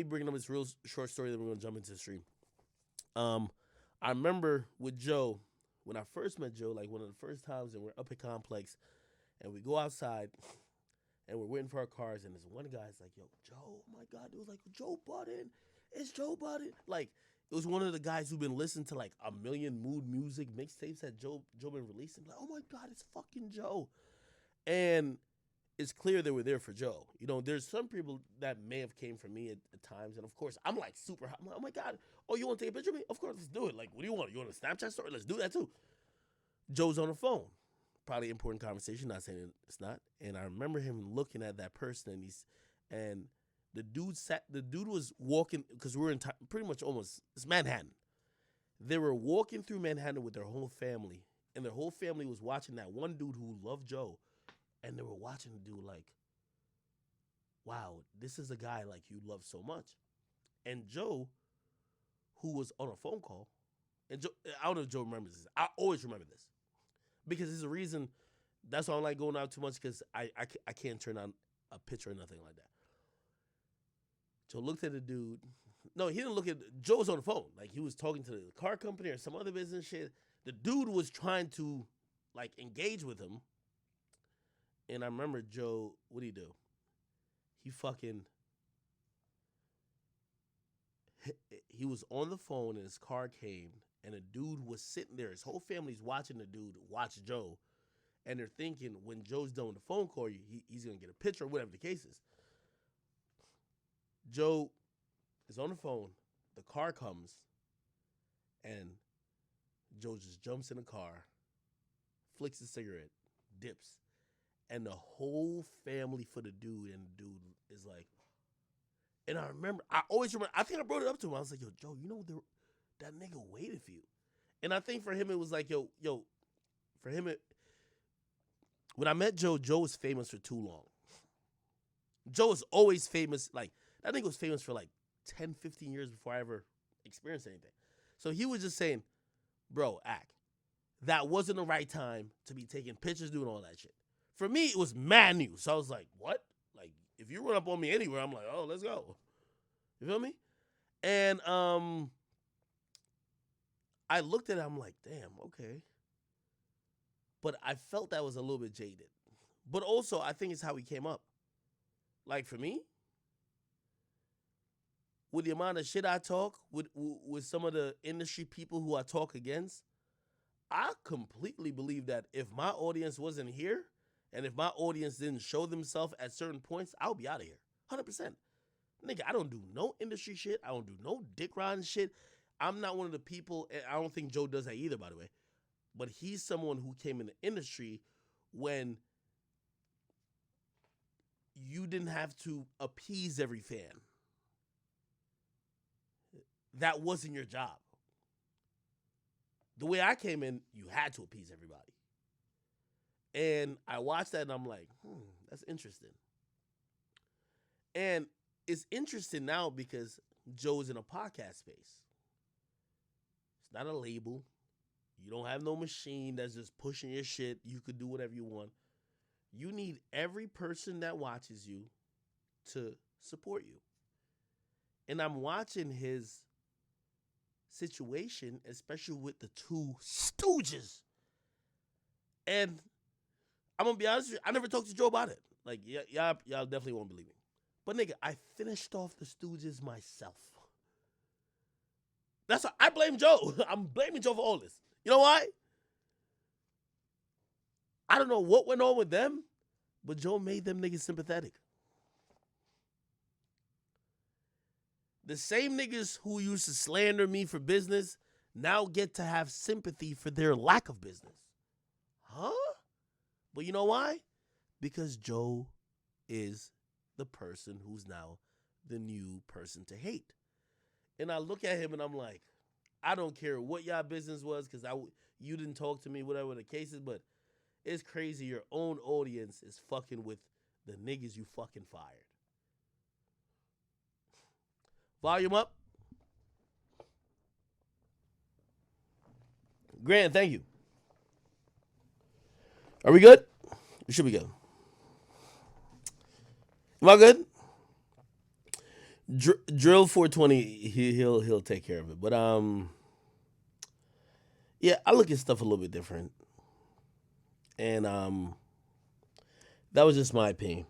me bring up this real short story that we're gonna jump into the stream. I remember with Joe when I first met Joe, like one of the first times, and we're up at Complex, and we go outside, and we're waiting for our cars, and this one guy's like, "Yo, Joe, oh my God," it was like Joe Budden, it's Joe Budden. Like it was one of the guys who've been listening to like a million mood music mixtapes that Joe been releasing. Like, oh my God, it's fucking Joe, and it's clear they were there for Joe. You know, there's some people that may have came for me at times, and of course, I'm like super hot. I'm like, oh my God, oh, you want to take a picture of me? Of course, let's do it. Like, what do you want? You want a Snapchat story? Let's do that too. Joe's on the phone. Probably important conversation, not saying it's not. And I remember him looking at that person, and the dude was walking, because we're in pretty much almost, it's Manhattan. They were walking through Manhattan with their whole family, and their whole family was watching that one dude who loved Joe. And they were watching the dude like, wow, this is a guy like you love so much. And Joe, who was on a phone call, and Joe, I don't know if Joe remembers this. I always remember this. Because there's a reason, that's why I don't like going out too much, because I can't turn on a picture or nothing like that. Joe looked at the dude. No, he didn't look at, Joe was on the phone. Like he was talking to the car company or some other business shit. The dude was trying to like engage with him. And I remember Joe, what'd he do? He was on the phone and his car came and a dude was sitting there. His whole family's watching the dude watch Joe. And they're thinking when Joe's done with the phone call, he's going to get a picture or whatever the case is. Joe is on the phone. The car comes and Joe just jumps in the car, flicks a cigarette, dips. And the whole family for the dude, and the dude is like, and I always remember, I think I brought it up to him. I was like, yo, Joe, you know, that nigga waited for you. And I think for him, it was like, for him, when I met Joe, Joe was famous for too long. Joe was always famous. Like, that nigga was famous for like 10, 15 years before I ever experienced anything. So he was just saying, bro, that wasn't the right time to be taking pictures, doing all that shit. For me, it was mad new. So I was like, what? Like, if you run up on me anywhere, I'm like, oh, let's go. You feel me? And I looked at it, I'm like, damn, okay. But I felt that was a little bit jaded. But also, I think it's how he came up. Like, for me, with the amount of shit I talk, with some of the industry people who I talk against, I completely believe that if my audience wasn't here, and if my audience didn't show themselves at certain points, I'll be out of here. 100%. Nigga, I don't do no industry shit. I don't do no dick riding shit. I'm not one of the people, and I don't think Joe does that either, by the way. But he's someone who came in the industry when you didn't have to appease every fan. That wasn't your job. The way I came in, you had to appease everybody. And I watched that and I'm like, that's interesting. And it's interesting now because Joe's in a podcast space. It's not a label. You don't have no machine that's just pushing your shit. You could do whatever you want. You need every person that watches you to support you. And I'm watching his situation, especially with the two stooges. And I'm going to be honest with you, I never talked to Joe about it. Like, y'all definitely won't believe me. But, nigga, I finished off the Stooges myself. That's why I blame Joe. I'm blaming Joe for all this. You know why? I don't know what went on with them, but Joe made them niggas sympathetic. The same niggas who used to slander me for business now get to have sympathy for their lack of business. Huh? But you know why? Because Joe is the person who's now the new person to hate. And I look at him and I'm like, I don't care what y'all business was because you didn't talk to me, whatever the case is, but it's crazy your own audience is fucking with the niggas you fucking fired. Volume up. Grant, thank you. Are we good? We should be good. Am I good? Drill 420. He'll take care of it. But yeah, I look at stuff a little bit different, and that was just my opinion.